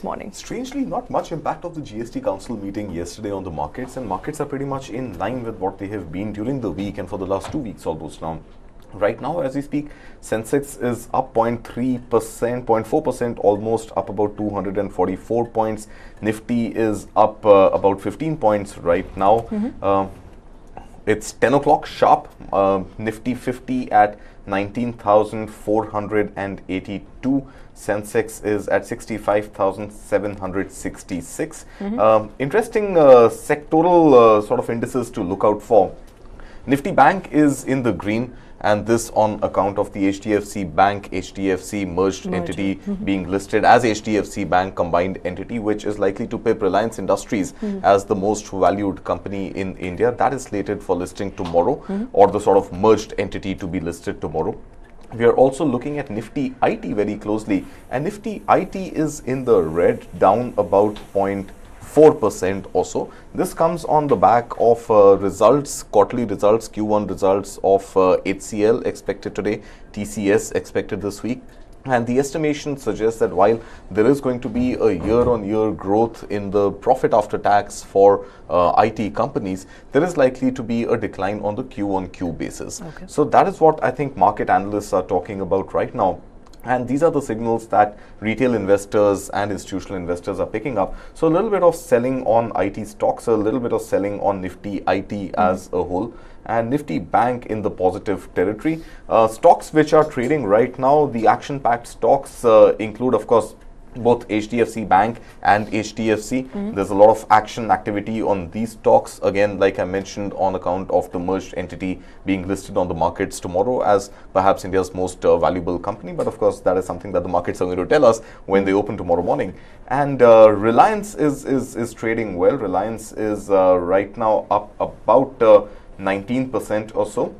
morning? Strangely, not much impact of the GST Council meeting yesterday on the markets, and markets are pretty much in line with what they have been during the week and for the last 2 weeks almost now. Right now, as we speak, Sensex is up 0.3%, 0.4%, almost up about 244 points. Nifty is up about 15 points right now. It's 10 o'clock sharp. Nifty 50 at 19,482. Sensex is at 65,766. Interesting sectoral sort of indices to look out for. Nifty Bank is in the green, and this on account of the HDFC Bank HDFC merged entity being listed as HDFC Bank combined entity, which is likely to pip Reliance Industries as the most valued company in India. That is slated for listing tomorrow, or the sort of merged entity to be listed tomorrow. We are also looking at Nifty IT very closely, and Nifty IT is in the red, down about 0.4% or so. This comes on the back of results, quarterly results, Q1 results of HCL expected today, TCS expected this week. And the estimation suggests that while there is going to be a year-on-year growth in the profit after tax for IT companies, there is likely to be a decline on the Q-on-Q basis. So that is what I think market analysts are talking about right now. And these are the signals that retail investors and institutional investors are picking up. So a little bit of selling on IT stocks, a little bit of selling on Nifty IT as a whole, and Nifty Bank in the positive territory. Stocks which are trading right now, the action-packed stocks include, of course, both HDFC Bank and HDFC. There's a lot of action activity on these stocks. Again, like I mentioned, on account of the merged entity being listed on the markets tomorrow as perhaps India's most valuable company. But of course, that is something that the markets are going to tell us when they open tomorrow morning. And Reliance is trading well. Reliance is right now up about 19% or so.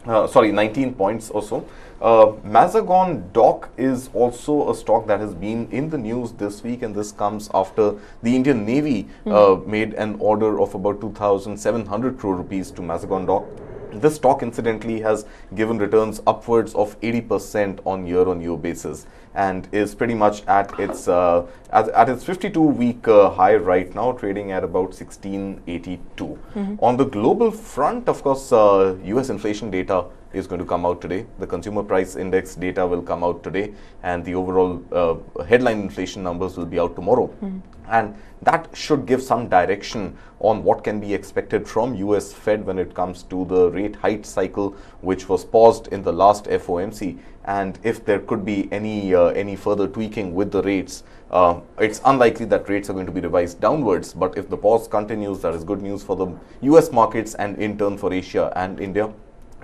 19 points or so. Mazagon Dock is also a stock that has been in the news this week, and this comes after the Indian Navy made an order of about 2,700 crore rupees to Mazagon Dock. This stock incidentally has given returns upwards of 80% on year-on-year basis, and is pretty much at its 52-week high right now, trading at about 1682. On the global front, of course, US inflation data is going to come out today. The consumer price index data will come out today, and the overall headline inflation numbers will be out tomorrow. And that should give some direction on what can be expected from US Fed when it comes to the rate hike cycle, which was paused in the last FOMC. And if there could be any further tweaking with the rates, it's unlikely that rates are going to be revised downwards. But if the pause continues, that is good news for the US markets and in turn for Asia and India.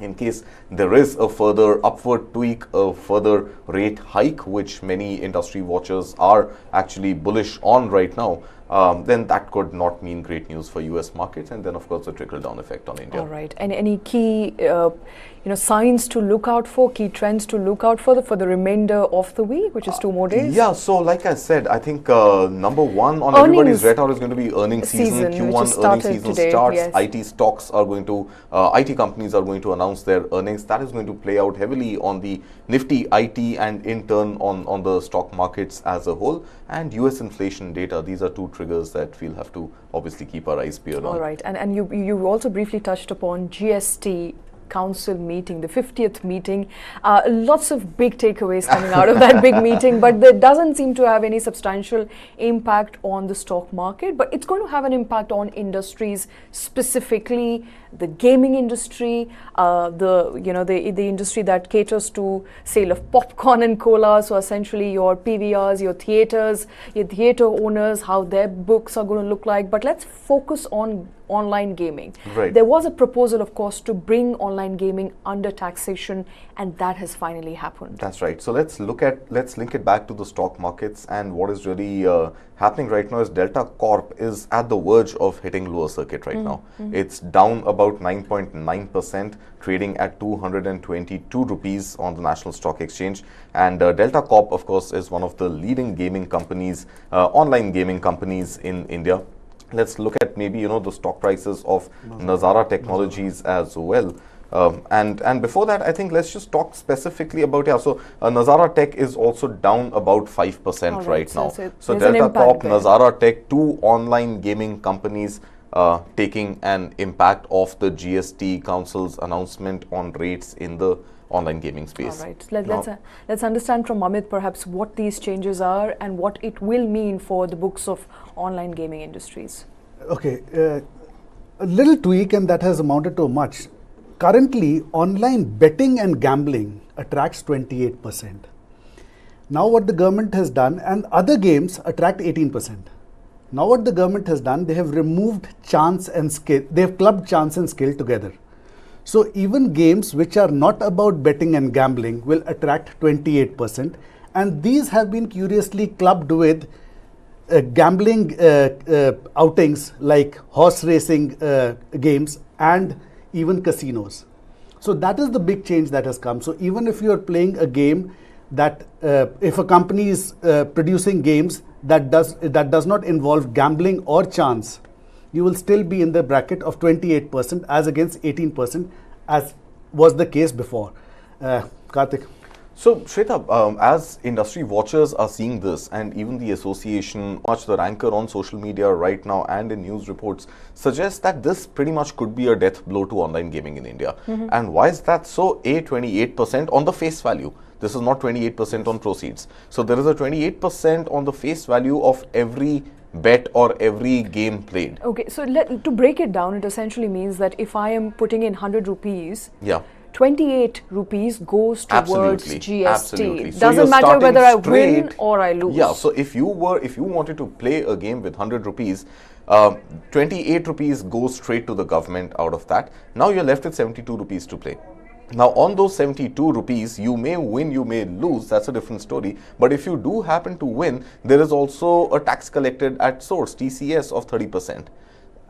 In case there is a further upward tweak, a further rate hike, which many industry watchers are actually bullish on right now, then that could not mean great news for US markets, and then of course the trickle-down effect on India. All right. And any key signs to look out for, key trends to look out for the remainder of the week, which is 2 more days? Yeah, so like I said, I think number one on everybody's radar is going to be earnings season. Q1 earnings season today, starts. Yes. IT stocks are going to, IT companies are going to announce their earnings. That is going to play out heavily on the Nifty IT and in turn on the stock markets as a whole. And US inflation data, these are two triggers that we'll have to obviously keep our eyes peeled on. All right. And you also briefly touched upon GST Council meeting, the 50th meeting. Lots of big takeaways coming out of that big meeting, but there doesn't seem to have any substantial impact on the stock market. But it's going to have an impact on industries, specifically the gaming industry, the industry that caters to sale of popcorn and cola. So essentially your PVRs, your theaters, your theater owners, how their books are going to look like. But let's focus on online gaming. Right. There was a proposal, of course, to bring online gaming under taxation, and that has finally happened. That's right. So let's link it back to the stock markets, and what is really happening right now is Delta Corp is at the verge of hitting lower circuit right now. It's down about 9.9%, trading at 222 rupees on the National Stock Exchange. And Delta Corp, of course, is one of the leading gaming companies, online gaming companies in India. Let's look at maybe, the stock prices of Nazara Technologies as well. And before that, I think let's just talk specifically about, so Nazara Tech is also down about 5% right now. So Delta Corp, Nazara Tech, two online gaming companies taking an impact of the GST Council's announcement on rates in the online gaming space. All right, let's understand from Amit perhaps what these changes are and what it will mean for the books of online gaming industries. Okay, a little tweak, and that has amounted to much. Currently, online betting and gambling attracts 28%. Now what the government has done, and other games attract 18%. Now what the government has done, they have removed chance and skill. They have clubbed chance and skill together. So even games which are not about betting and gambling will attract 28%. And these have been curiously clubbed with gambling outings like horse racing games and even casinos. So that is the big change that has come. So even if you are playing a game that if a company is producing games that does not involve gambling or chance, you will still be in the bracket of 28% as against 18% as was the case before. Karthik. So, Shweta, as industry watchers are seeing this, and even the association, much the ranker on social media right now and in news reports, suggests that this pretty much could be a death blow to online gaming in India. And why is that so? 28% on the face value. This is not 28% on proceeds. So, there is a 28% on the face value of every bet or every game played. Okay, so to break it down, it essentially means that if I am putting in 100 rupees, 28 rupees goes towards GST. Absolutely. Doesn't matter whether I win or I lose. Yeah, so if you wanted to play a game with 100 rupees, 28 rupees goes straight to the government out of that. Now you're left with 72 rupees to play. Now on those 72 rupees, you may win, you may lose, that's a different story. But if you do happen to win, there is also a tax collected at source, TCS of 30%.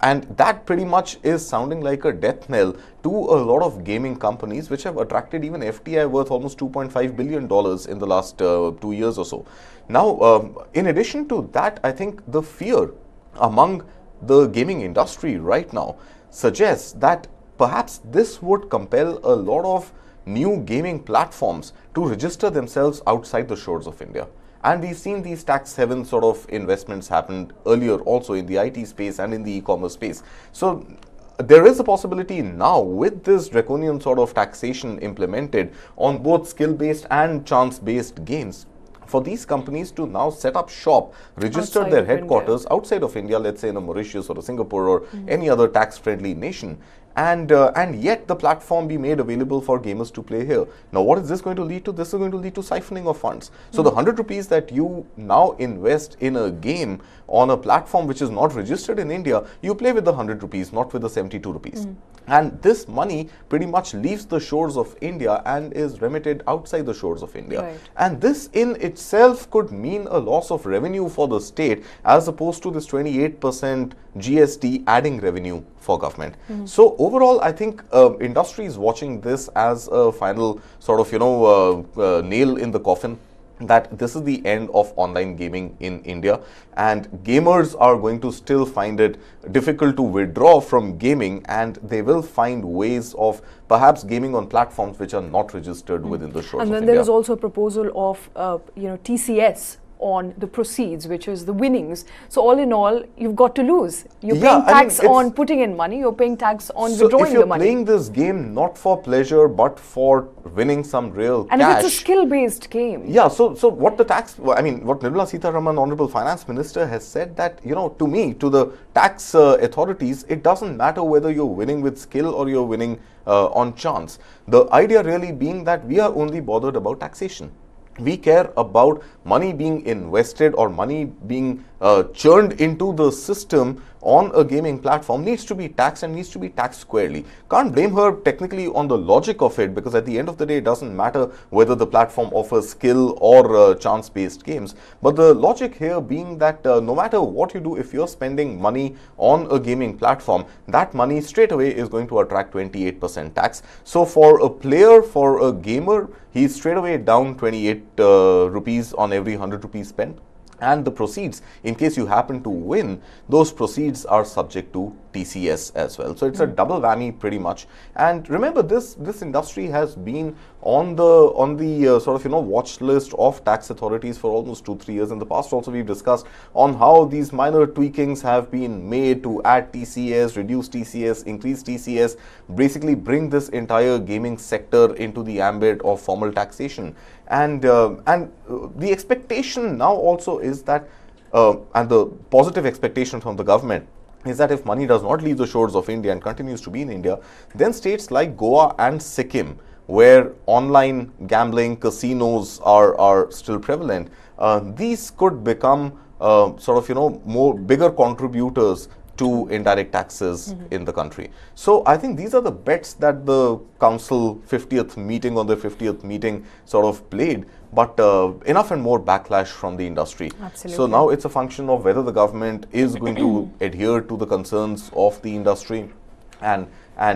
And that pretty much is sounding like a death knell to a lot of gaming companies, which have attracted even FDI worth almost $2.5 billion in the last 2 years or so. Now, in addition to that, I think the fear among the gaming industry right now suggests that perhaps this would compel a lot of new gaming platforms to register themselves outside the shores of India. And we've seen these tax haven sort of investments happen earlier also in the IT space and in the e-commerce space. So there is a possibility now with this draconian sort of taxation implemented on both skill-based and chance-based games for these companies to now set up shop, register outside their headquarters outside of India, let's say in a Mauritius or a Singapore or any other tax-friendly nation. And yet the platform be made available for gamers to play here. Now, what is this going to lead to? This is going to lead to siphoning of funds. So the 100 rupees that you now invest in a game on a platform which is not registered in India, you play with the 100 rupees, not with the 72 rupees. And this money pretty much leaves the shores of India and is remitted outside the shores of India. Right. And this in itself could mean a loss of revenue for the state as opposed to this 28% GST adding revenue for government. So overall, I think industry is watching this as a final sort of, nail in the coffin, that this is the end of online gaming in India, and gamers are going to still find it difficult to withdraw from gaming, and they will find ways of perhaps gaming on platforms which are not registered within the shores of India. And then there is also a proposal of TCS on the proceeds, which is the winnings. So all in all, you've got to lose. You're paying tax on putting in money, you're paying tax on withdrawing the money. So if you're playing this game not for pleasure but for winning some real and cash. And it's a skill-based game. Yeah, so what what Nirmala Sitharaman, Honorable Finance Minister, has said that, to me, to the tax authorities, it doesn't matter whether you're winning with skill or you're winning on chance. The idea really being that we are only bothered about taxation. We care about money being invested or money being churned into the system on a gaming platform needs to be taxed and needs to be taxed squarely. Can't blame her technically on the logic of it, because at the end of the day, it doesn't matter whether the platform offers skill or chance-based games. But the logic here being that no matter what you do, if you're spending money on a gaming platform, that money straight away is going to attract 28% tax. So for a player, for a gamer, he's straight away down 28 rupees on every 100 rupees spent. And the proceeds, in case you happen to win, those proceeds are subject to TCS as well. So it's a double whammy pretty much. And remember, this industry has been on the sort of watch list of tax authorities for almost 2-3 years. In the past also we've discussed on how these minor tweakings have been made to add TCS, reduce TCS, increase TCS, basically bring this entire gaming sector into the ambit of formal taxation. And the expectation now also is that, and the positive expectation from the government is that if money does not leave the shores of India and continues to be in India, then states like Goa and Sikkim, where online gambling casinos are still prevalent, these could become sort of more bigger contributors to indirect taxes in the country. So I think these are the bets that the council 50th meeting on the 50th meeting sort of played, but enough and more backlash from the industry. Absolutely. So now it's a function of whether the government is going to adhere to the concerns of the industry and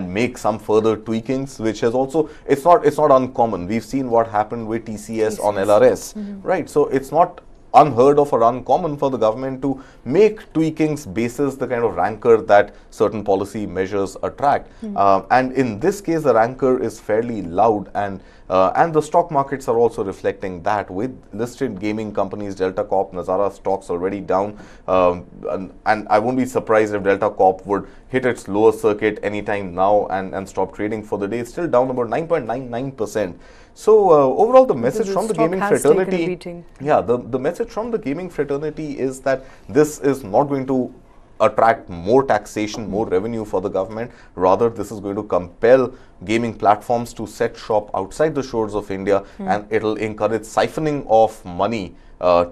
make some further tweakings, which has also, it's not uncommon. We've seen what happened with TCS on LRS, right? So it's not unheard of or uncommon for the government to make tweakings basis the kind of rancor that certain policy measures attract. And in this case, the rancor is fairly loud, and the stock markets are also reflecting that, with listed gaming companies, Delta Corp, Nazara stocks already down. And I won't be surprised if Delta Corp would hit its lower circuit anytime now and stop trading for the day. It's still down about 9.99%. So overall, the message from the gaming fraternity, the message from the gaming fraternity is that this is not going to attract more taxation, more revenue for the government. Rather, this is going to compel gaming platforms to set shop outside the shores of India, and it'll encourage siphoning of money,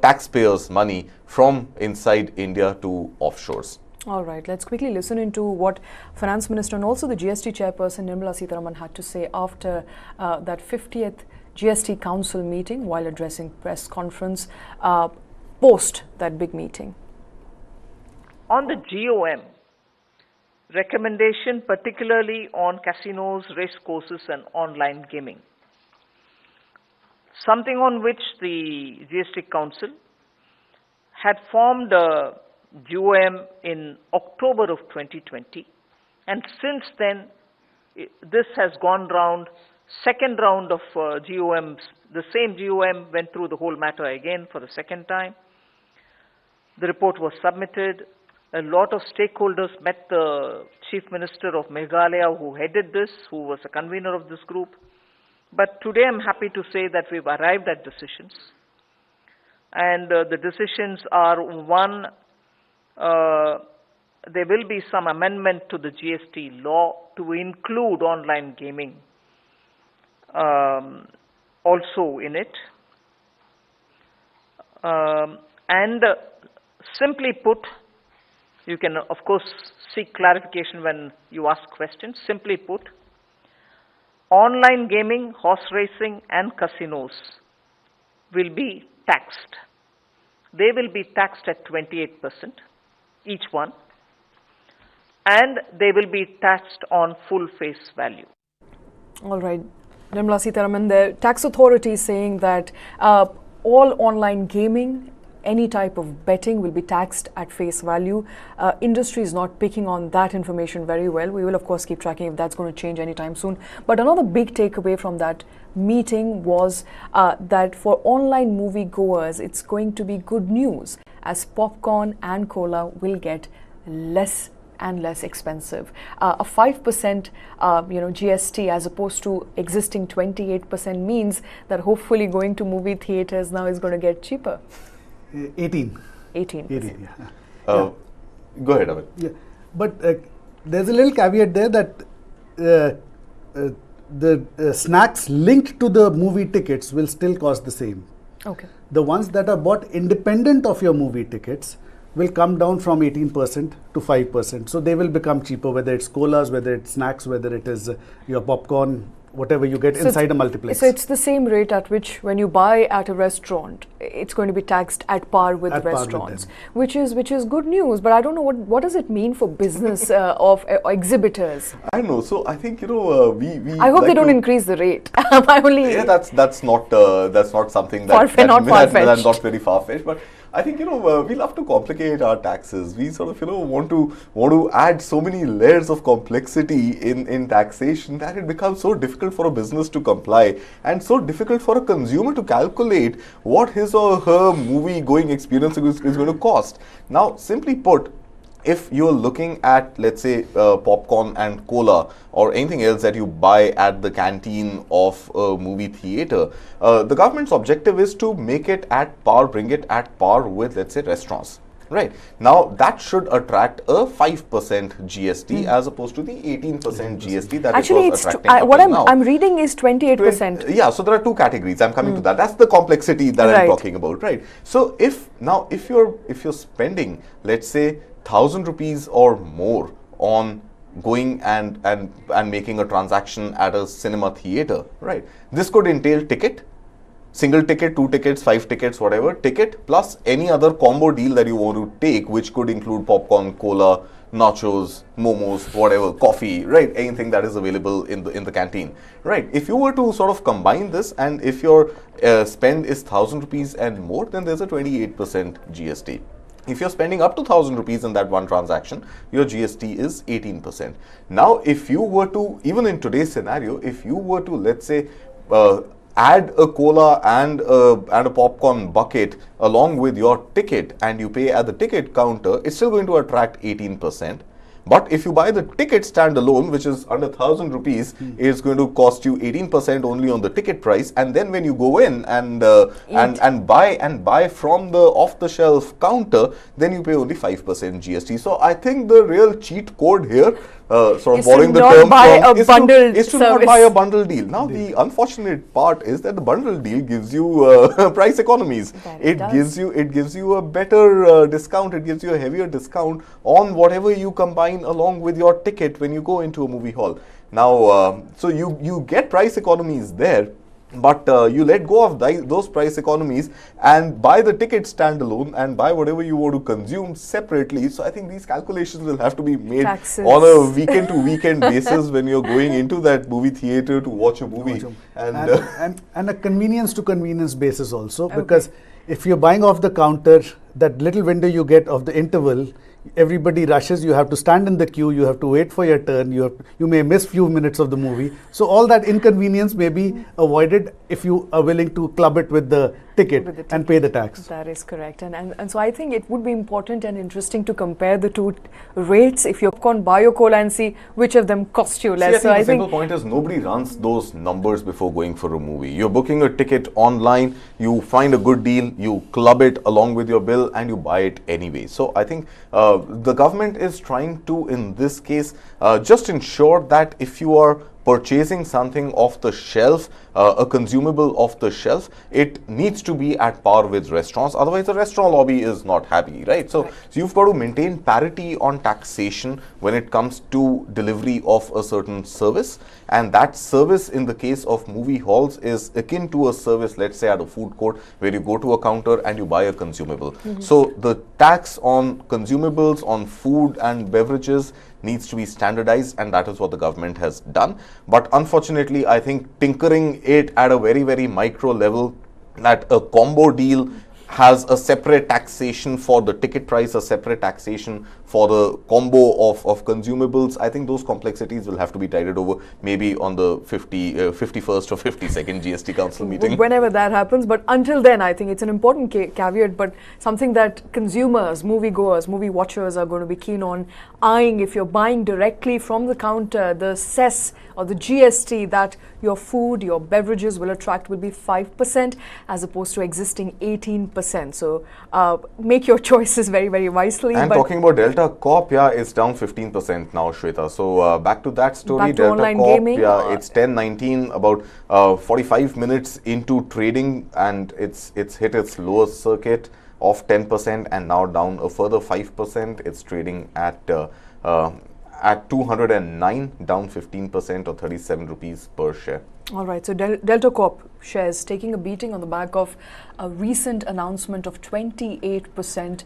taxpayers' money, from inside India to offshores. All right, let's quickly listen into what Finance Minister and also the GST Chairperson Nirmala Sitharaman had to say after that 50th GST Council meeting, while addressing press conference post that big meeting. On the GOM recommendation, particularly on casinos, race courses and online gaming, something on which the GST Council had formed a GOM in October of 2020, and since then this has gone round, second round of GOMs. The same GOM went through the whole matter again for the second time. The report was submitted. A lot of stakeholders met the Chief Minister of Meghalaya, who headed this, who was a convener of this group. But today I'm happy to say that we've arrived at decisions. And the decisions are, one, there will be some amendment to the GST law to include online gaming also in it. And simply put, you can of course seek clarification when you ask questions. Simply put, online gaming, horse racing and casinos will be taxed. They will be taxed at 28%, each one, and they will be taxed on full face value. All right. Nirmala Sitharaman, the tax authority is saying that all online gaming, any type of betting will be taxed at face value. Industry is not picking on that information very well. We will of course keep tracking if that's going to change anytime soon. But another big takeaway from that meeting was that for online movie goers, it's going to be good news, as popcorn and cola will get less and less expensive. A 5% GST as opposed to existing 28% means that hopefully going to movie theaters now is going to get cheaper. 18. 18. Go ahead, Amit. Yeah, but there's a little caveat there that the snacks linked to the movie tickets will still cost the same. Okay. The ones that are bought independent of your movie tickets will come down from 18% to 5%. So they will become cheaper, whether it's colas, whether it's snacks, whether it is your popcorn, whatever you get inside a multiplex. So it's the same rate at which when you buy at a restaurant, it's going to be taxed at par with restaurants, which is good news. But I don't know what does it mean for business of exhibitors. I know. So I think we I hope they don't increase the rate. Yeah, that's not something that not far-fetched. That's not very far-fetched. But I think, we love to complicate our taxes. We sort of, want to add so many layers of complexity in taxation that it becomes so difficult for a business to comply and so difficult for a consumer to calculate what his or her movie going experience is going to cost. Now, simply put, if you're looking at, let's say, popcorn and cola or anything else that you buy at the canteen of a movie theater, the government's objective is to make it at par, bring it at par with, let's say, restaurants. Right. Now, that should attract a 5% GST as opposed to the 18% GST that actually it was attracting. What I'm reading is 28%. Yeah, so there are two categories. I'm coming to that. That's the complexity that I'm talking about, right? So if you're spending, let's say, 1,000 rupees or more on going and making a transaction at a cinema theater, right? This could entail ticket, single ticket, 2 tickets, 5 tickets, whatever, ticket plus any other combo deal that you want to take, which could include popcorn, cola, nachos, momos, whatever, coffee, right? Anything that is available in the canteen, right? If you were to sort of combine this, and if your spend is 1,000 rupees and more, then there's a 28% GST. If you're spending up to 1,000 rupees in that one transaction, your GST is 18%. Now, if you were to, even in today's scenario, if you were to, let's say, add a cola and a popcorn bucket along with your ticket, and you pay at the ticket counter, it's still going to attract 18%. But if you buy the ticket standalone, which is under 1,000 rupees, it's going to cost you 18% only on the ticket price. And then when you go in and buy from the off-the-shelf counter, then you pay only 5% GST. So I think the real cheat code here, sort of borrowing the term from, is to not buy a bundle deal. Now, the unfortunate part is that the bundle deal gives you price economies. It gives you a better discount. It gives you a heavier discount on whatever you combine along with your ticket when you go into a movie hall. Now, so you get price economies there, but you let go of those price economies and buy the ticket standalone and buy whatever you want to consume separately. So I think these calculations will have to be made on a weekend to weekend basis when you're going into that movie theater to watch a movie. And a convenience to convenience basis also, because if you're buying off the counter, that little window you get of the interval, everybody rushes, you have to stand in the queue, you have to wait for your turn, you may miss few minutes of the movie. So all that inconvenience may be avoided if you are willing to club it with the ticket and pay the tax. That is correct. And so I think it would be important and interesting to compare the two rates. If you buy your cola and see which of them cost you less. I think the simple point is nobody runs those numbers before going for a movie. You're booking a ticket online, you find a good deal, you club it along with your bill and you buy it anyway. So I think the government is trying to, in this case, just ensure that if you are purchasing something off the shelf, a consumable off the shelf, it needs to be at par with restaurants. Otherwise, the restaurant lobby is not happy, right? So you've got to maintain parity on taxation when it comes to delivery of a certain service. And that service, in the case of movie halls, is akin to a service, let's say, at a food court, where you go to a counter and you buy a consumable. So the tax on consumables, on food and beverages, needs to be standardized, and that is what the government has done. But unfortunately, I think tinkering it at a very, very micro level, that a combo deal has a separate taxation for the ticket price, a separate taxation for the combo of consumables. I think those complexities will have to be tided over maybe on the 51st or 52nd GST Council meeting. Whenever that happens. But until then, I think it's an important caveat, but something that consumers, moviegoers, movie watchers are going to be keen on eyeing. If you're buying directly from the counter, the cess or the GST that your food, your beverages will attract will be 5% as opposed to existing 18%. So make your choices very, very wisely. And talking about Delta Corp, it's down 15% now, Shweta. So back to that story, Delta Corp, gaming, it's 10:19, about 45 minutes into trading, and it's hit its lowest circuit of 10% and now down a further 5%. It's trading at 209, down 15% or 37 rupees per share. All right, so Delta Corp shares taking a beating on the back of a recent announcement of 28%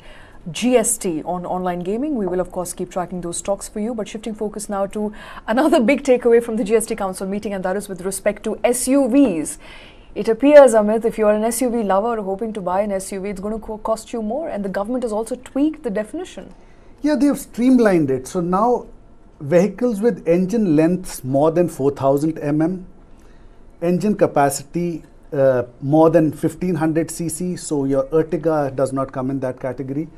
GST on online gaming. We will, of course, keep tracking those stocks for you, but shifting focus now to another big takeaway from the GST Council meeting, and that is with respect to SUVs. it appears, Amit, if you're an SUV lover or hoping to buy an SUV, it's going to cost you more, and the government has also tweaked the definition. Yeah, they have streamlined it. So now vehicles with engine lengths more than 4000 mm, engine capacity more than 1500 cc, so your Ertiga does not come in that category,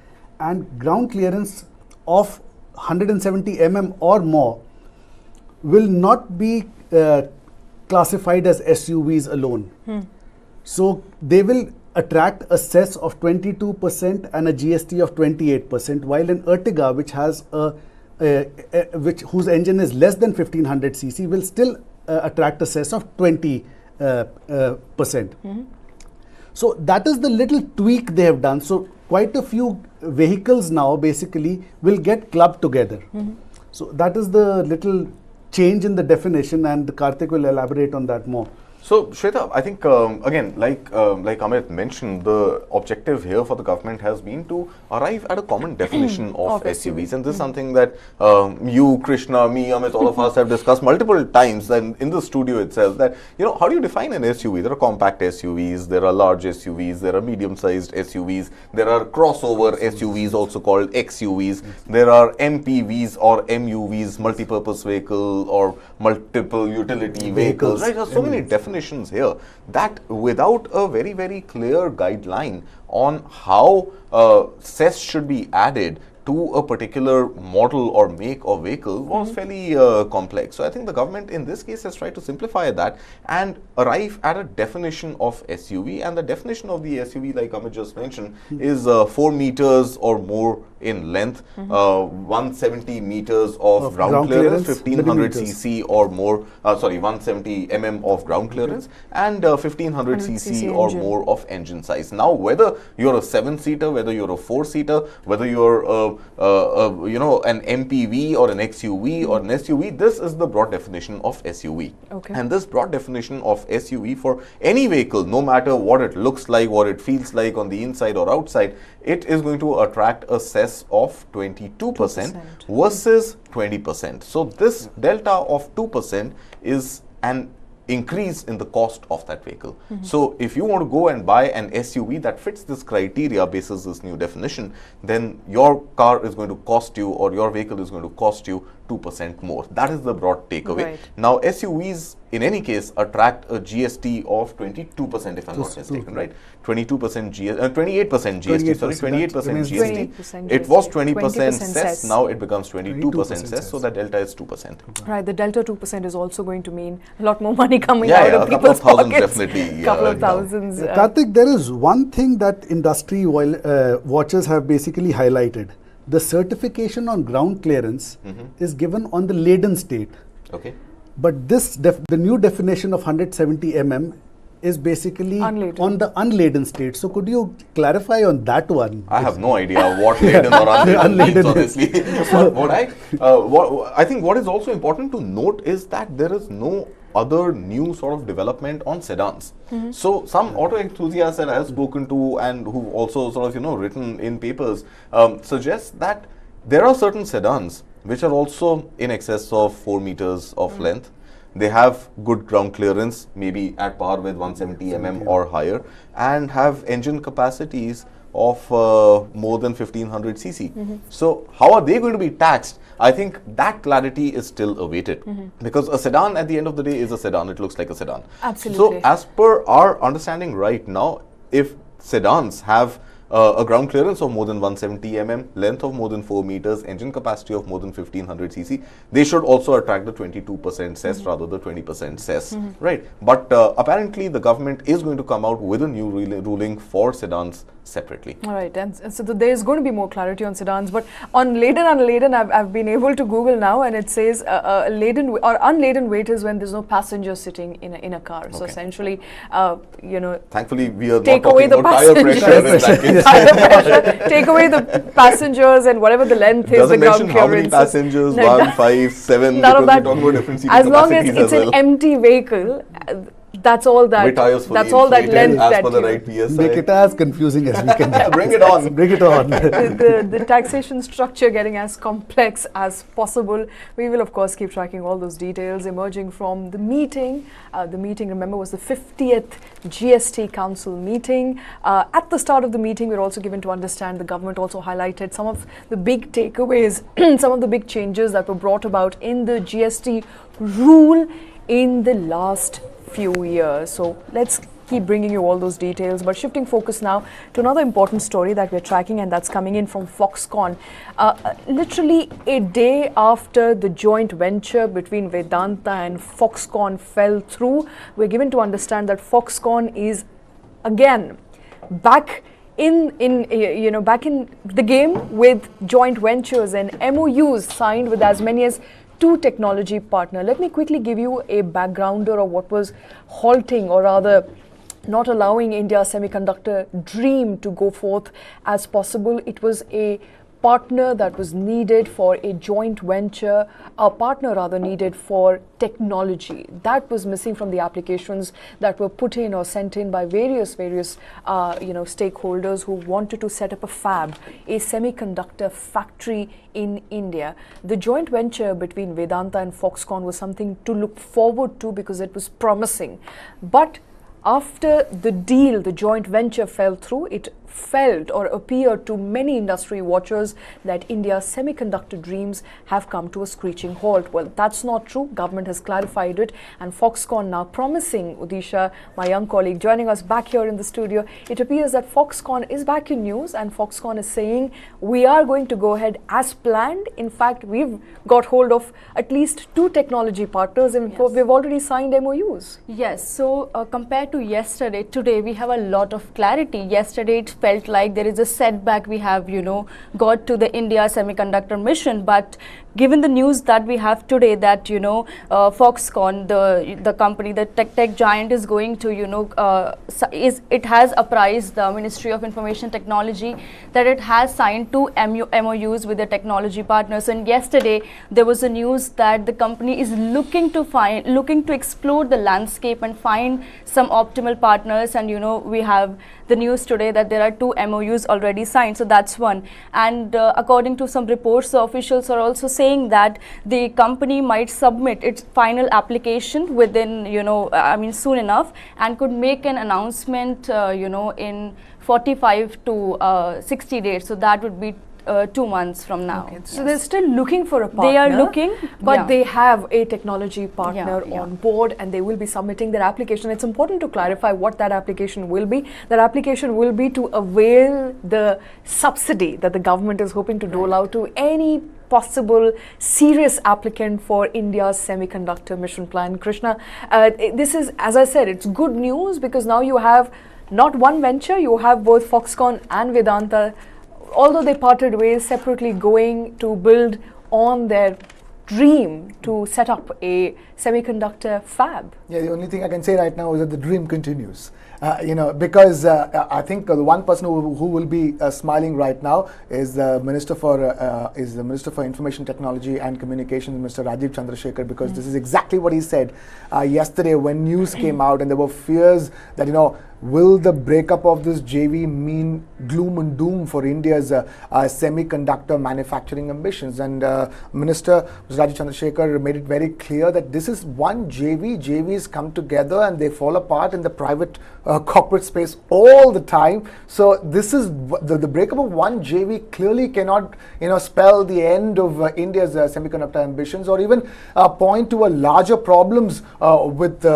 and ground clearance of 170 mm or more will not be classified as SUVs alone. So they will attract a cess of 22% and a GST of 28%, while an Ertiga, which has whose engine is less than 1500 cc, will still attract a cess of 20%. So that is the little tweak they have done. So quite a few vehicles now basically will get clubbed together. So that is the little change in the definition, and Karthik will elaborate on that more. So, Shweta, I think, again, like Amit mentioned, the objective here for the government has been to arrive at a common definition of SUVs. And this is something that you, Krishna, me, Amit, all of us have discussed multiple times and in the studio itself, that, you know, how do you define an SUV? There are compact SUVs, there are large SUVs, there are medium-sized SUVs, there are crossover SUVs, also called XUVs, there are MPVs or MUVs, multi-purpose vehicle or multiple utility vehicles, right? There are so many definitions here that without a very, very clear guideline on how cess should be added to a particular model or make of vehicle was fairly complex. So I think the government in this case has tried to simplify that and arrive at a definition of SUV, and the definition of the SUV, like Amit just mentioned, is 4 meters or more in length, 170 meters of ground clearance, 1500 cc or more, 170 mm of ground clearance, and 1500 cc or more of engine size. Now, whether you're a 7-seater, whether you're a 4-seater, whether you're an MPV or an XUV or an SUV, this is the broad definition of SUV. Okay. And this broad definition of SUV for any vehicle, no matter what it looks like, what it feels like on the inside or outside, it is going to attract a cess of 22% versus 20%. So this delta of 2% is an increase in the cost of that vehicle. So if you want to go and buy an SUV that fits this criteria basis this new definition, then your car is going to cost you, or your vehicle is going to cost you 2% more. That is the broad takeaway. Right. Now SUVs in any case attract a GST of 22% if I'm not mistaken, right? 22% GST, 28% GST, sorry, 28% GST. 28% It was GST. 20% cess, cess. now it becomes 22% cess, cess. so that delta is 2%. Right, the delta 2% is also going to mean a lot more money coming Yeah, out yeah, of a couple of people's thousands pockets. definitely. Couple of thousands. Karthik, there is one thing that industry watchers have basically highlighted. The certification on ground clearance is given on the laden state. Okay. But this the new definition of 170 mm is basically Unladen. on the unladen state. So could you clarify on that one? I have no idea what laden or unladen means, honestly. I think what is also important to note is that there is no other new sort of development on sedans. So some auto enthusiasts that I have spoken to and who also sort of, written in papers suggest that there are certain sedans which are also in excess of 4 meters of length. They have good ground clearance, maybe at par with 170 mm or higher, and have engine capacities of more than 1500 cc. So how are they going to be taxed? I think that clarity is still awaited, because a sedan at the end of the day is a sedan. It looks like a sedan. Absolutely. So as per our understanding right now, if sedans have a ground clearance of more than 170 mm, length of more than 4 meters, engine capacity of more than 1500 cc, they should also attract the 22% cess rather than 20% cess, right? But apparently the government is going to come out with a new ruling for sedans separately. All right, and so there is going to be more clarity on sedans, but on laden, unladen, I've been able to Google now, and it says laden or unladen weight is when there's no passenger sitting in a car. So essentially, Thankfully, we are not take away talking the about tire pressure in that case. tire pressure, take away the passengers and whatever the length is, the Doesn't ground mention how many clearance. passengers, No, 1, 5, 7, none of because that. we're talking about different seating As long as capacities it's an well. empty vehicle, That's all that. Retires fully That's all that inflated length as that per the you- right PSI. Make it as confusing as we can. Bring it on. Bring it on. the taxation structure getting as complex as possible. We will, of course, keep tracking all those details emerging from the meeting. The meeting, remember, was the 50th GST Council meeting. At the start of the meeting, we were also given to understand the government also highlighted some of the big takeaways, some of the big changes that were brought about in the GST rule in the last few years. So let's keep bringing you all those details, but shifting focus now to another important story that we're tracking, and that's coming in from Foxconn. Literally a day after the joint venture between Vedanta and Foxconn fell through, we're given to understand that Foxconn is again back in the game with joint ventures and MoUs signed with as many as 2 technology partners. Let me quickly give you a backgrounder of what was halting, or rather not allowing India's semiconductor dream to go forth as possible. It was a partner that was needed for a joint venture, a partner rather needed for technology. That was missing from the applications that were put in or sent in by various stakeholders who wanted to set up a fab, a semiconductor factory in India. The joint venture between Vedanta and Foxconn was something to look forward to because it was promising. But after the deal, the joint venture fell through, it felt or appeared to many industry watchers that India's semiconductor dreams have come to a screeching halt. Well, that's not true. Government has clarified it, and Foxconn now promising, Udisha, my young colleague, joining us back here in the studio. It appears that Foxconn is back in news, and Foxconn is saying we are going to go ahead as planned. In fact, we've got hold of at least 2 technology partners, and we've already signed MoUs. Yes, so compared to yesterday, today we have a lot of clarity. Yesterday it felt like there is a setback we have, got to the India semiconductor mission, but given the news that we have today that, Foxconn, the company, the tech giant is going to, it has apprised the Ministry of Information Technology that it has signed 2 MoUs with the technology partners. And yesterday there was a news that the company is looking to explore the landscape and find some optimal partners. And we have the news today that there are 2 MoUs already signed. So that's one. And according to some reports, the officials are also saying that the company might submit its final application within, soon enough, and could make an announcement, in 45 to 60 days. So that would be 2 months from now. Okay. So they're still looking for a partner. They are looking, but they have a technology partner Yeah. on board, and they will be submitting their application. It's important to clarify what that application will be. That application will be to avail the subsidy that the government is hoping to dole out to any possible serious applicant for India's semiconductor mission plan. Krishna, this is, as I said, it's good news because now you have not one venture, you have both Foxconn and Vedanta, although they parted ways, separately going to build on their dream to set up a semiconductor fab. Yeah, the only thing I can say right now is that the dream continues. Because I think the one person who will be smiling right now is the Minister for Information Technology and Communications, Mr. Rajiv Chandrasekhar, because this is exactly what he said yesterday when news came out, and there were fears that will the breakup of this JV mean gloom and doom for India's semiconductor manufacturing ambitions? And Minister Rajiv Chandrasekhar made it very clear that this is one JV. JVs come together and they fall apart in the private corporate space all the time. So this is the breakup of one JV clearly cannot spell the end of India's semiconductor ambitions, or even point to a larger problems with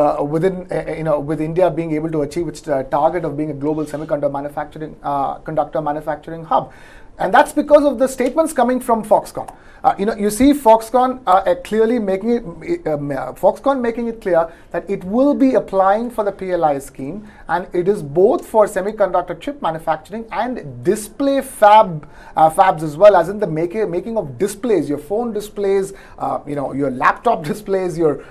India being able to achieve its target of being a global semiconductor manufacturing hub. And that's because of the statements coming from Foxconn. You see Foxconn clearly making it clear that it will be applying for the PLI scheme, and it is both for semiconductor chip manufacturing and display fabs as well, as in the making of displays, your phone displays, your laptop displays, your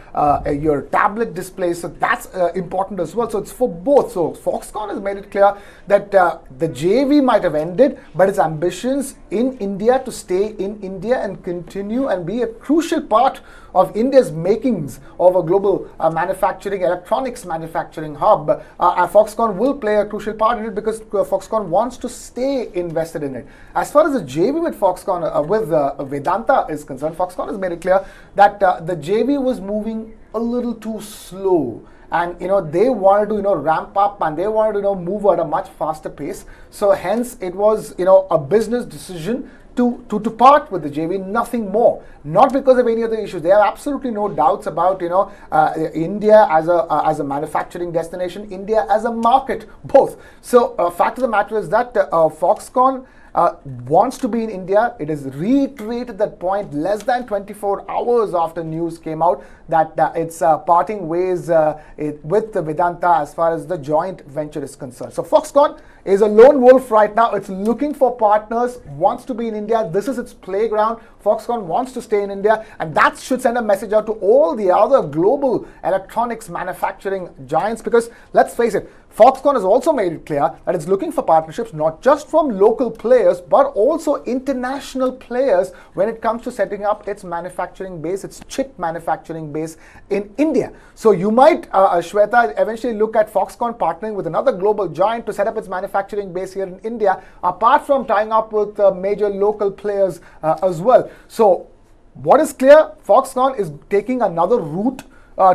tablet displays. So that's important as well. So it's for both. So Foxconn has made it clear that the JV might have ended, but its ambition ambitions in India to stay in India and continue and be a crucial part of India's makings of a global manufacturing, electronics manufacturing hub. Foxconn will play a crucial part in it because Foxconn wants to stay invested in it. As far as the JV with Foxconn, with Vedanta is concerned, Foxconn has made it clear that the JV was moving a little too slow. And they wanted to ramp up, and they wanted to move at a much faster pace. So hence it was a business decision to part with the JV, nothing more. Not because of any other issues. There are absolutely no doubts about India as a manufacturing destination, India as a market, both. So fact of the matter is that Foxconn wants to be in India. It is reiterated that point less than 24 hours after news came out that it's parting ways with the Vedanta as far as the joint venture is concerned. So Foxconn is a lone wolf right now. It's looking for partners, wants to be in India. This is its playground. Foxconn wants to stay in India, and that should send a message out to all the other global electronics manufacturing giants, because let's face it, Foxconn has also made it clear that it's looking for partnerships not just from local players but also international players when it comes to setting up its manufacturing base, its chip manufacturing base in India. So you might, Shweta, eventually look at Foxconn partnering with another global giant to set up its manufacturing base here in India, apart from tying up with major local players as well. So what is clear, Foxconn is taking another route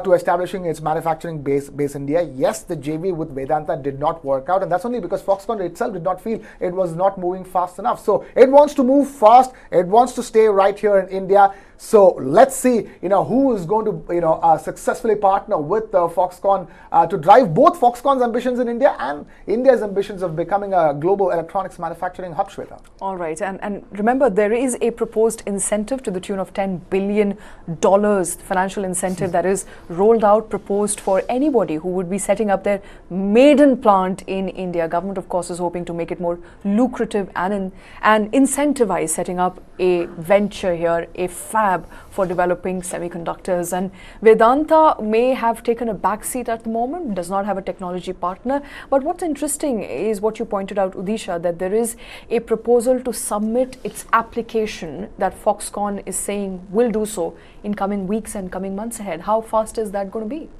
to establishing its manufacturing base in India. Yes, the JV with Vedanta did not work out, and that's only because Foxconn itself did not feel it was not moving fast enough. So it wants to move fast. It wants to stay right here in India. So let's see, who is going to, successfully partner with Foxconn to drive both Foxconn's ambitions in India and India's ambitions of becoming a global electronics manufacturing hub, Shweta. All right, and remember, there is a proposed incentive to the tune of $10 billion, financial incentive that is rolled out, proposed for anybody who would be setting up their maiden plant in India. Government, of course, is hoping to make it more lucrative and incentivize setting up a venture here, a fab for developing semiconductors. And Vedanta may have taken a backseat at the moment, does not have a technology partner. But what's interesting is what you pointed out, Udisha, that there is a proposal to submit its application that Foxconn is saying will do so in coming weeks and coming months ahead. How fast is that going to be?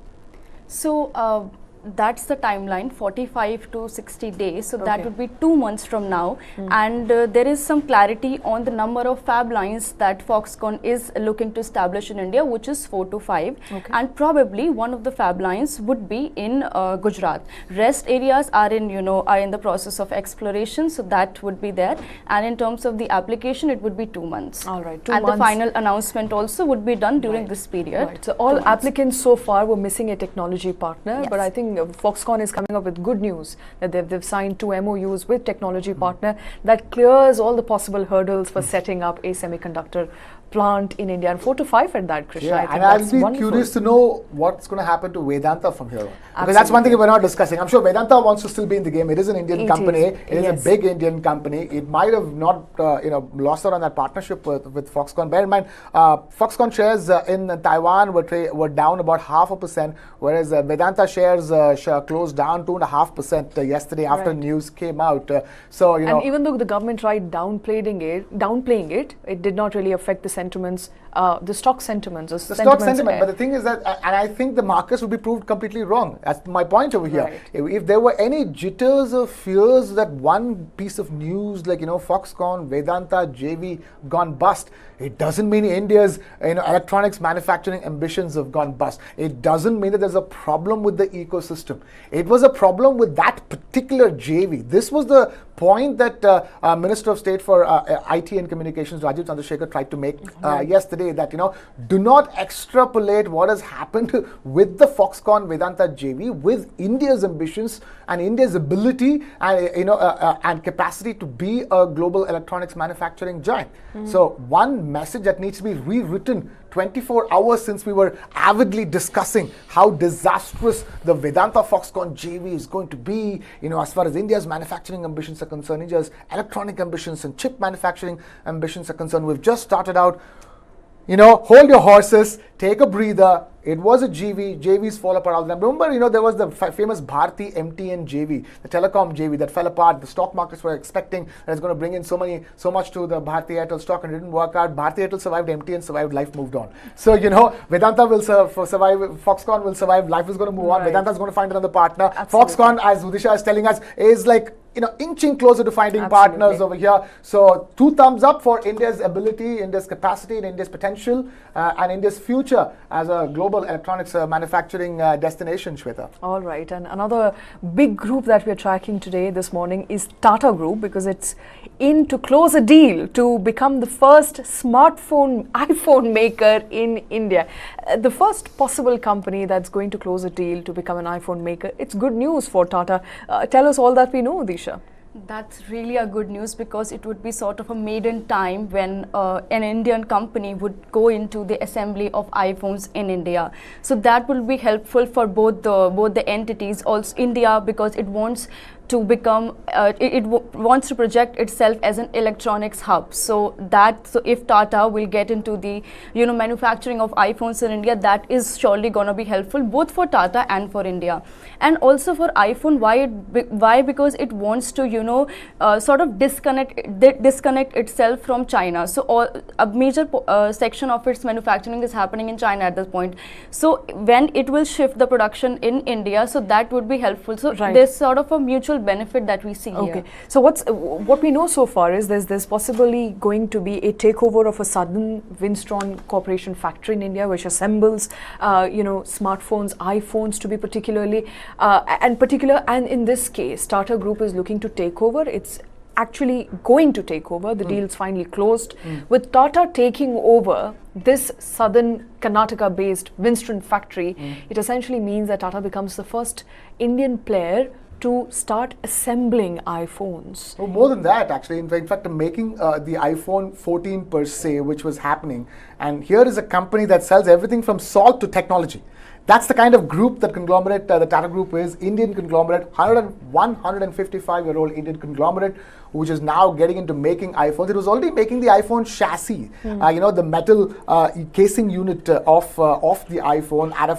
So that's the timeline, 45 to 60 days. So Okay. that would be 2 months from now. And there is some clarity on the number of fab lines that Foxconn is looking to establish in India, which is 4 to 5. Okay. And probably one of the fab lines would be in Gujarat. Rest areas are in the process of exploration, so that would be there. And in terms of the application, it would be 2 months. All right, 2 and months. the final announcement also would be done during Right. this period. Right. So all 2 months. applicants so far were missing a technology partner, Yes. but I think Foxconn is coming up with good news that they've signed 2 MoUs with technology partner that clears all the possible hurdles for setting up a semiconductor plant in India, and 4 to 5 at that, Krishna. I think and that's I'll be wonderful. curious to know what's going to happen to Vedanta from here on. Because that's one thing we're not discussing. I'm sure Vedanta wants to still be in the game. It is an Indian It company. is, It is yes. a big Indian company. It might have not, lost out on that partnership with Foxconn. Bear in mind, Foxconn shares in Taiwan were down about 0.5%, whereas Vedanta shares closed down 2.5% yesterday after Right. news came out. So And even though the government tried downplaying it, it did not really affect the sentiments, the stock sentiments. The stock sentiment, but the thing is that, and I think the markets will be proved completely wrong. That's my point over here. Right. If there were any jitters or fears that one piece of news like Foxconn, Vedanta, JV gone bust, it doesn't mean India's electronics manufacturing ambitions have gone bust. It doesn't mean that there's a problem with the ecosystem. It was a problem with that particular JV. This was the point that Minister of State for IT and Communications, Rajiv Chandrasekhar, tried to make yesterday, that do not extrapolate what has happened with the Foxconn Vedanta JV with India's ambitions and India's ability and and capacity to be a global electronics manufacturing giant. So one message that needs to be rewritten 24 hours since we were avidly discussing how disastrous the Vedanta Foxconn JV is going to be, as far as India's manufacturing ambitions are concerned, India's electronic ambitions and chip manufacturing ambitions are concerned. We've just started out. Hold your horses, take a breather, It was a JV. JVs fall apart. Remember, there was the famous Bharti MTN JV, the telecom JV that fell apart. The stock markets were expecting that it's going to bring in so much to the Bharti Airtel stock, and it didn't work out. Bharti Airtel survived, MTN survived, life moved on. So, Vedanta will survive, Foxconn will survive, life is going to move on. Vedanta is going to find another partner. Absolutely. Foxconn, as Udisha is telling us, is like inching closer to finding partners over here. So 2 thumbs up for India's ability, India's capacity, and India's potential, and India's future as a global electronics manufacturing destination, Shweta. All right, and another big group that we're tracking today, this morning, is Tata Group, because it's in to close a deal to become the first iPhone maker in India. The first possible company that's going to close a deal to become an iPhone maker. It's good news for Tata. Tell us all that we know, Disha. That's really a good news, because it would be sort of a maiden time when an Indian company would go into the assembly of iPhones in India. So that will be helpful for both the entities. Also India, because it wants to become, wants to project itself as an electronics hub. So if Tata will get into the manufacturing of iPhones in India, that is surely going to be helpful both for Tata and for India. And also for iPhone, why? Because it wants to sort of disconnect itself from China. So a major section of its manufacturing is happening in China at this point. So when it will shift the production in India, so that would be helpful. So there's sort of a mutual benefit that we see here. So what we know so far is there's possibly going to be a takeover of a Southern Wistron Corporation factory in India, which assembles smartphones, iPhones to be particularly and in this case Tata Group is looking to take over. It's actually going to take over. The deal's finally closed. With Tata taking over this southern Karnataka based Wistron factory, it essentially means that Tata becomes the first Indian player to start assembling iPhones. Oh, more than that, actually. In fact, making the iPhone 14 per se, which was happening. And here is a company that sells everything from salt to technology. That's the kind of group that conglomerate, the Tata Group is, Indian conglomerate, 155-year-old Indian conglomerate, which is now getting into making iPhones. It was already making the iPhone chassis, the metal casing unit of the iPhone at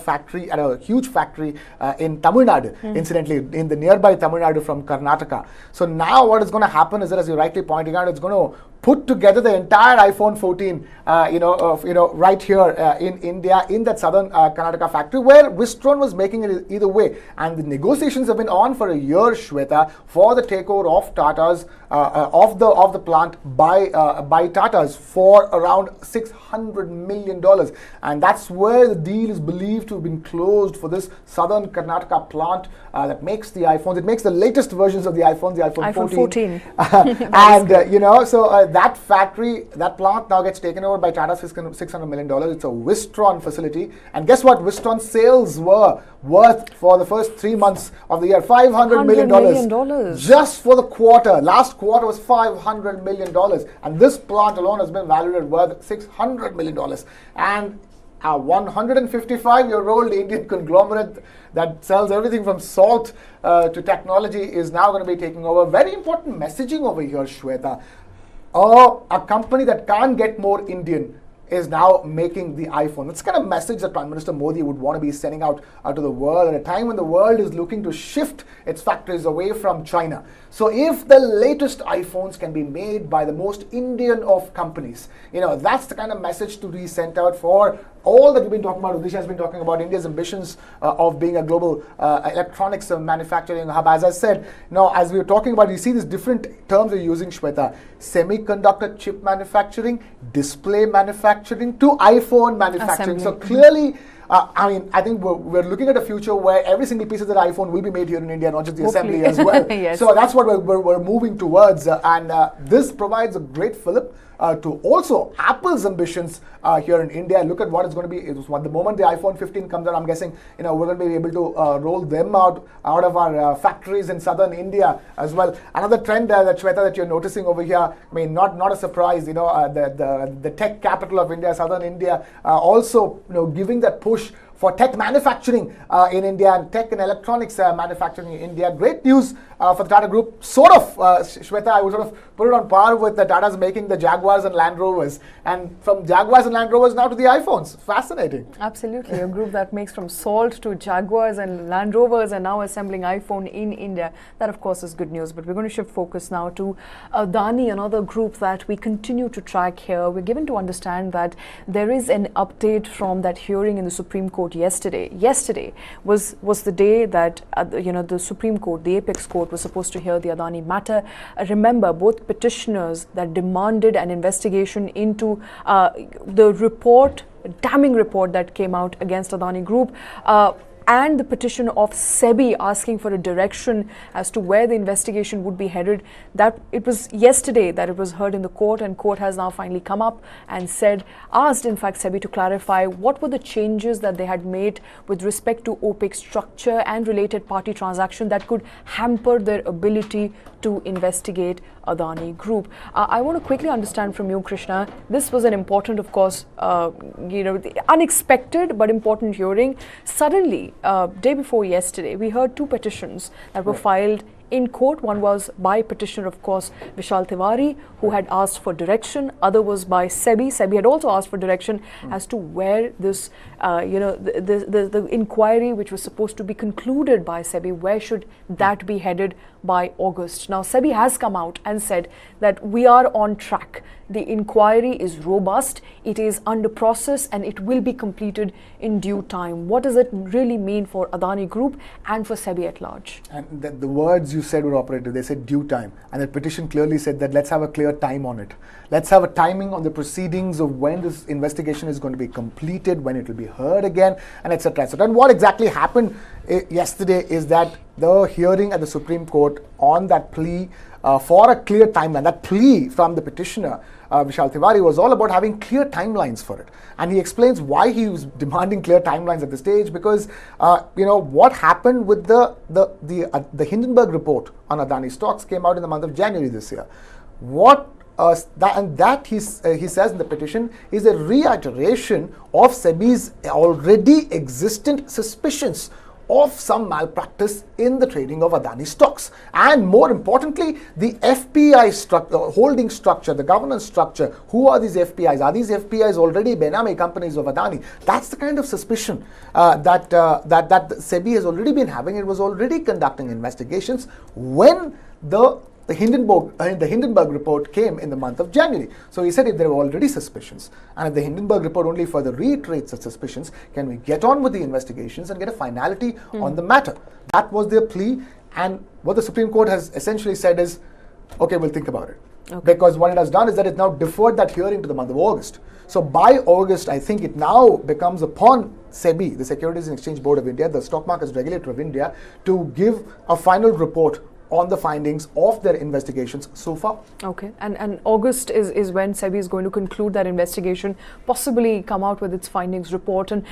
a huge factory in Tamil Nadu, incidentally, in the nearby Tamil Nadu from Karnataka. So now what is going to happen is that, as you're rightly pointing out, it's going to put together the entire iPhone 14, right here in India, in that southern Karnataka factory, where Wistron was making it either way. And the negotiations have been on for a year, Shweta, for the takeover of Tata's of the plant by Tata's for around $600 million, and that's where the deal is believed to have been closed for this southern Karnataka plant that makes the iPhones. It makes the latest versions of the iPhones, the iPhone 14. And that factory, that plant now gets taken over by Tata's $600 million. It's a Wistron facility, and guess what? Wistron's sales were worth for the first 3 months of the year $500 million just for the quarter. Last quarter was $500 million, and this plant alone has been valued at worth $600 million. And a 155-year-old Indian conglomerate that sells everything from salt to technology is now going to be taking over. Very important messaging over here, Shweta. A company that can't get more Indian is now making the iPhone. It's kind of message that Prime Minister Modi would want to be sending out to the world at a time when the world is looking to shift its factories away from China. So if the latest iPhones can be made by the most Indian of companies, that's the kind of message to be sent out for all that we've been talking about. Udisha has been talking about India's ambitions of being a global electronics manufacturing hub. As I said, as we were talking about, you see these different terms we're using, Shweta. Semiconductor chip manufacturing, display manufacturing, to iPhone manufacturing. So clearly, I think we're looking at a future where every single piece of that iPhone will be made here in India, not just the assembly as well. Yes. So that's what we're moving towards. And this provides a great fillip to also Apple's ambitions here in India. Look at what it's going to be. The moment the iPhone 15 comes out, I'm guessing we're going to be able to roll them out of our factories in southern India as well. Another trend that Shweta, that you're noticing over here, not a surprise. The tech capital of India, southern India, also giving that push for tech manufacturing in India and tech and electronics manufacturing in India. Great news for the Tata Group. Sort of, Shweta, I would sort of put it on par with the Tata's making the Jaguars and Land Rovers. And from Jaguars and Land Rovers now to the iPhones. Fascinating. Absolutely. A group that makes from salt to Jaguars and Land Rovers and now assembling iPhone in India. That, of course, is good news. But we're going to shift focus now to Adani, another group that we continue to track here. We're given to understand that there is an update from that hearing in the Supreme Court yesterday. Yesterday was the day that the Supreme Court, the apex court, was supposed to hear the Adani matter. Remember, both petitioners that demanded an investigation into the report, damning report that came out against Adani Group, and the petition of SEBI asking for a direction as to where the investigation would be headed. That it was yesterday that it was heard in the court, and court has now finally come up and asked in fact SEBI to clarify what were the changes that they had made with respect to OPEC structure and related party transaction that could hamper their ability to investigate Adani Group. I want to quickly understand from you, Krishna, this was an important, of course, unexpected but important hearing. Suddenly, day before yesterday, we heard two petitions that were filed in court. One was by petitioner, of course, Vishal Tiwari, who had asked for direction. Other was by SEBI. SEBI had also asked for direction as to where this, the inquiry which was supposed to be concluded by SEBI, where should that be headed by August. Now, SEBI has come out and said that we are on track. The inquiry is robust, it is under process, and it will be completed in due time. What does it really mean for Adani Group and for SEBI at large? And the words you said were operative. They said due time. And the petition clearly said that let's have a clear time on it. Let's have a timing on the proceedings of when this investigation is going to be completed, when it will be heard again, and etc. etc. And what exactly happened yesterday is that the hearing at the Supreme Court on that plea for a clear timeline, that plea from the petitioner, Vishal Tiwari, was all about having clear timelines for it. And he explains why he was demanding clear timelines at this stage, because what happened with the Hindenburg report on Adani stocks came out in the month of January this year. He says in the petition is a reiteration of SEBI's already existent suspicions of some malpractice in the trading of Adani stocks. And more importantly, the FPI holding structure, the governance structure. Who are these FPIs? Are these FPIs already Benami companies of Adani? That's the kind of suspicion that SEBI has already been having. It was already conducting investigations when the Hindenburg report came in the month of January. So he said if there were already suspicions, and if the Hindenburg report only further reiterates such suspicions, can we get on with the investigations and get a finality on the matter? That was their plea, and what the Supreme Court has essentially said is, okay, we'll think about it. Okay. Because what it has done is that it now deferred that hearing to the month of August. So by August, I think it now becomes upon SEBI, the Securities and Exchange Board of India, the stock markets regulator of India, to give a final report on the findings of their investigations so far. Okay, and August is when SEBI is going to conclude that investigation, possibly come out with its findings report. And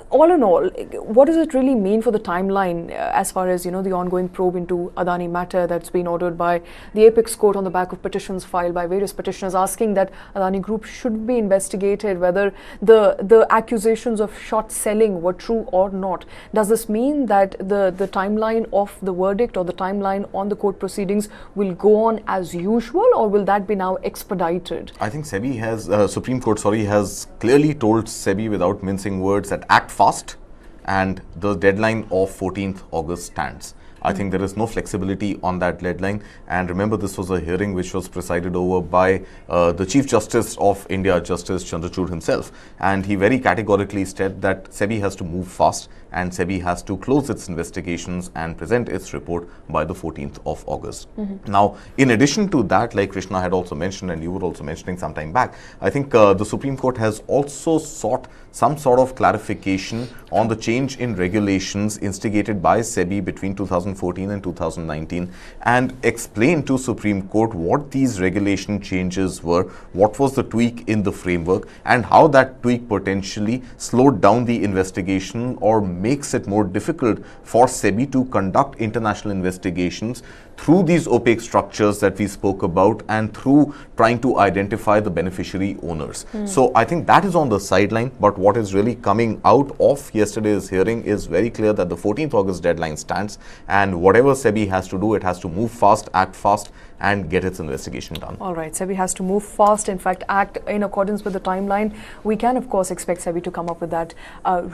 all in all, what does it really mean for the timeline as far as, the ongoing probe into Adani matter that's been ordered by the apex court on the back of petitions filed by various petitioners asking that Adani Group should be investigated, whether the accusations of short selling were true or not. Does this mean that the timeline of the verdict or the timeline on the court proceedings will go on as usual, or will that be now expedited? I think Supreme Court has clearly told SEBI without mincing words that act fast, and the deadline of 14th August stands. I think there is no flexibility on that deadline. And remember, this was a hearing which was presided over by the Chief Justice of India, Justice Chandrachud himself. And he very categorically said that SEBI has to move fast and SEBI has to close its investigations and present its report by the 14th of August. Now, in addition to that, like Krishna had also mentioned and you were also mentioning some time back, I think the Supreme Court has also sought some sort of clarification on the change in regulations instigated by SEBI between 2014 and 2019 and explained to Supreme Court what these regulation changes were, what was the tweak in the framework, and how that tweak potentially slowed down the investigation or makes it more difficult for SEBI to conduct international investigations through these opaque structures that we spoke about and through trying to identify the beneficiary owners. So I think that is on the sideline, but what is really coming out of yesterday's hearing is very clear that the 14th August deadline stands, and whatever SEBI has to do, it has to move fast, act fast, and get its investigation done. All right, SEBI has to move fast, in fact, act in accordance with the timeline. We can, of course, expect SEBI to come up with that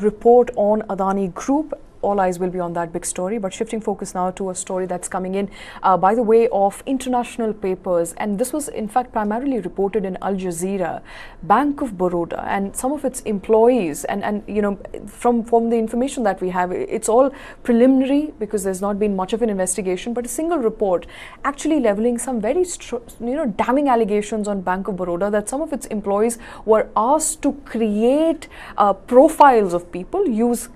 report on Adani Group. All eyes will be on that big story, but shifting focus now to a story that's coming in by the way of international papers, and this was in fact primarily reported in Al Jazeera. Bank of Baroda and some of its employees, and you know, from the information that we have, it's all preliminary because there's not been much of an investigation, but a single report actually leveling some very damning allegations on Bank of Baroda that some of its employees were asked to create profiles of people, use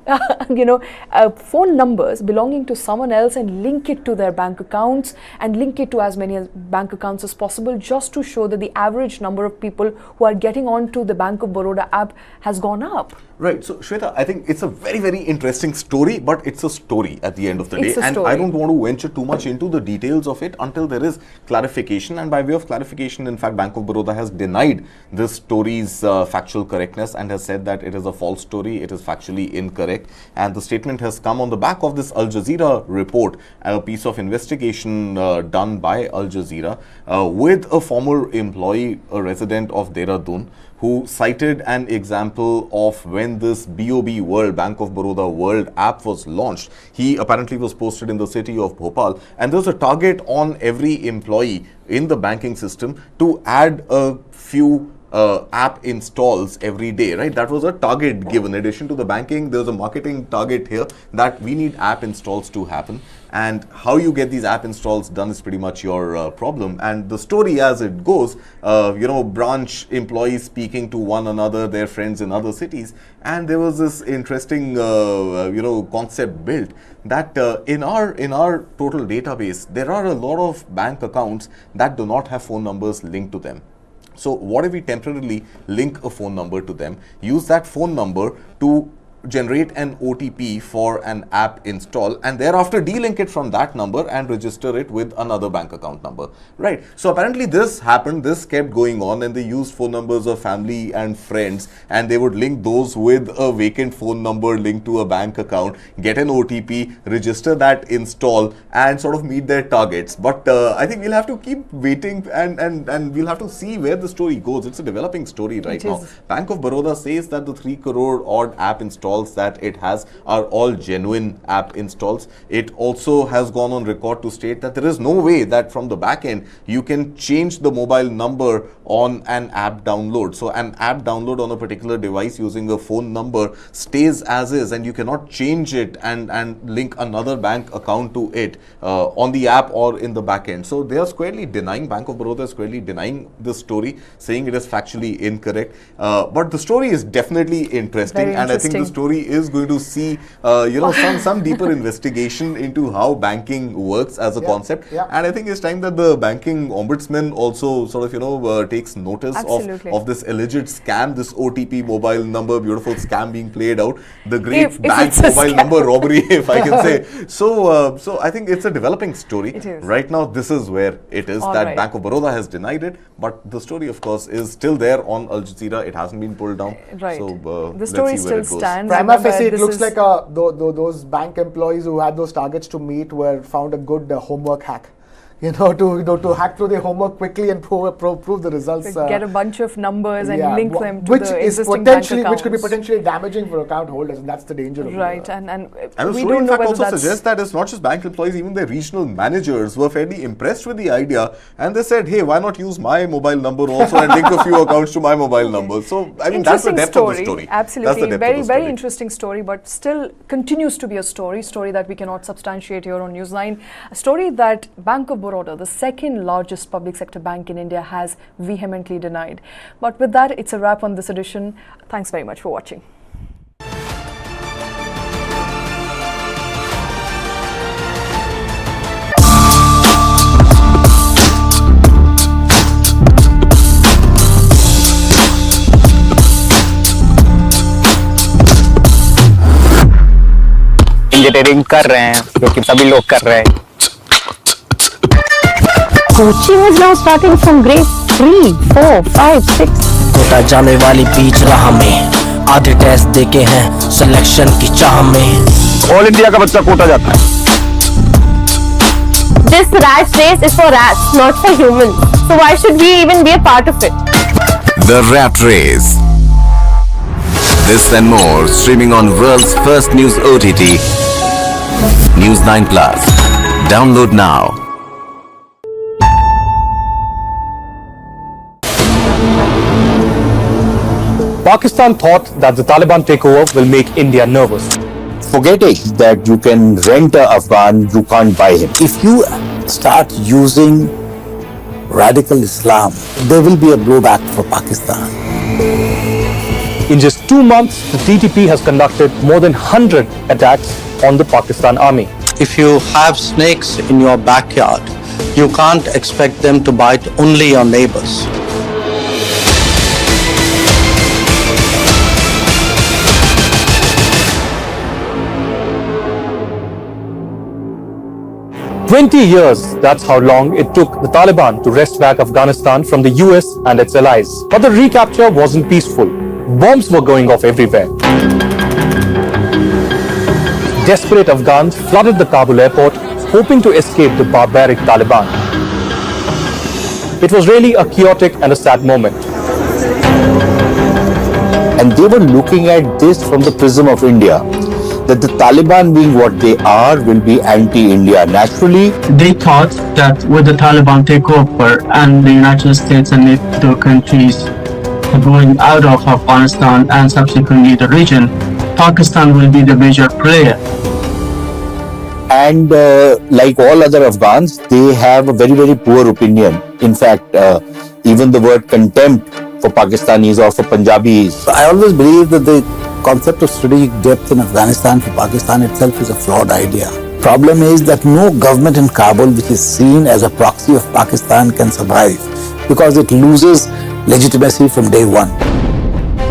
phone numbers belonging to someone else and link it to their bank accounts and link it to as many bank accounts as possible, just to show that the average number of people who are getting onto the Bank of Baroda app has gone up. Right. So, Shweta, I think it's a very, very interesting story, but it's a story at the end of the day. And I don't want to venture too much into the details of it until there is clarification. And by way of clarification, in fact, Bank of Baroda has denied this story's factual correctness and has said that it is a false story, it is factually incorrect. And the statement has come on the back of this Al Jazeera report, a piece of investigation done by Al Jazeera with a former employee, a resident of Dehradun, who cited an example of when this BOB World, Bank of Baroda World app was launched. He apparently was posted in the city of Bhopal, and there's a target on every employee in the banking system to add a few app installs every day, right? That was a target given. In addition to the banking, there's a marketing target here that we need app installs to happen. And how you get these app installs done is pretty much your problem. And the story as it goes, branch employees speaking to one another, their friends in other cities. And there was this interesting, concept built that in our total database, there are a lot of bank accounts that do not have phone numbers linked to them. So what if we temporarily link a phone number to them, use that phone number to generate an OTP for an app install, and thereafter delink it from that number and register it with another bank account number, right? So apparently this happened, this kept going on, and they used phone numbers of family and friends, and they would link those with a vacant phone number linked to a bank account, get an OTP, register that install, and sort of meet their targets. But I think we'll have to keep waiting, and we'll have to see where the story goes. It's a developing story right now. Bank of Baroda says that the 3 crore odd app installs that it has are all genuine app installs. It also has gone on record to state that there is no way that from the back end you can change the mobile number on an app download. So an app download on a particular device using a phone number stays as is, and you cannot change it and link another bank account to it on the app or in the back end. So they are squarely denying, Bank of Baroda is squarely denying this story, saying it is factually incorrect. But the story is definitely interesting, and I think the story is going to see some deeper investigation into how banking works as a concept. And I think it's time that the banking ombudsman also sort of takes notice of this alleged scam, this OTP mobile number, beautiful scam being played out, the great bank mobile number robbery, if I can say. So I think it's a developing story. Right now this is where it is, that Bank of Baroda has denied it, but the story of course is still there on Al Jazeera. It hasn't been pulled down. So the story still stands. Prima facie, it looks like those bank employees who had those targets to meet were found a good homework hack. To hack through the homework quickly and prove the results. Get a bunch of numbers and link them to which the is existing bank accounts. Which could be potentially damaging for account holders, and that's the danger of it. And the story in fact also suggests that it's not just bank employees, even their regional managers were fairly impressed with the idea, and they said, hey, why not use my mobile number also and link a few accounts to my mobile number. So I mean, that's the depth of the story. Absolutely, very interesting story, but still continues to be a story that we cannot substantiate here on Newsline. A story that Bank of Baroda, the second largest public sector bank in India, has vehemently denied. But with that, it's a wrap on this edition. Thanks very much for watching. Engineering कर रहे हैं, जो कि सभी लोग कर रहे हैं। Coaching is now starting from grade 3, 4, 5, 6. Kota जाने वाली बीच राह में आधे टेस्ट देके हैं सिलेक्शन की चाह में। ऑल इंडिया का बच्चा कोटा जाता है। This rat race is for rats, not for humans. So why should we even be a part of it? The Rat Race. This and more streaming on world's first news OTT, News 9 Plus. Download now. Pakistan thought that the Taliban takeover will make India nervous. Forgetting that you can rent a Afghan, you can't buy him. If you start using radical Islam, there will be a blowback for Pakistan. In just 2 months, the TTP has conducted more than 100 attacks on the Pakistan army. If you have snakes in your backyard, you can't expect them to bite only your neighbors. 20 years, that's how long it took the Taliban to wrest back Afghanistan from the US and its allies. But the recapture wasn't peaceful. Bombs were going off everywhere. Desperate Afghans flooded the Kabul airport, hoping to escape the barbaric Taliban. It was really a chaotic and a sad moment. And they were looking at this from the prism of India, that the Taliban, being what they are, will be anti-India. Naturally, they thought that with the Taliban takeover and the United States and NATO countries going out of Afghanistan and subsequently the region, Pakistan will be the major player. And like all other Afghans, they have a very, very poor opinion. In fact, even the word contempt for Pakistanis or for Punjabis. I always believe that the concept of strategic depth in Afghanistan for Pakistan itself is a flawed idea. Problem is that no government in Kabul which is seen as a proxy of Pakistan can survive because it loses legitimacy from day one.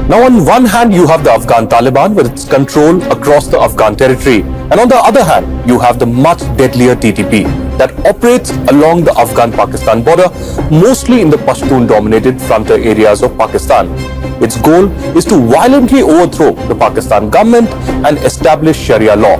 Now on one hand you have the Afghan Taliban with its control across the Afghan territory, and on the other hand you have the much deadlier TTP that operates along the Afghan-Pakistan border, mostly in the Pashtun-dominated frontier areas of Pakistan. Its goal is to violently overthrow the Pakistan government and establish Sharia law.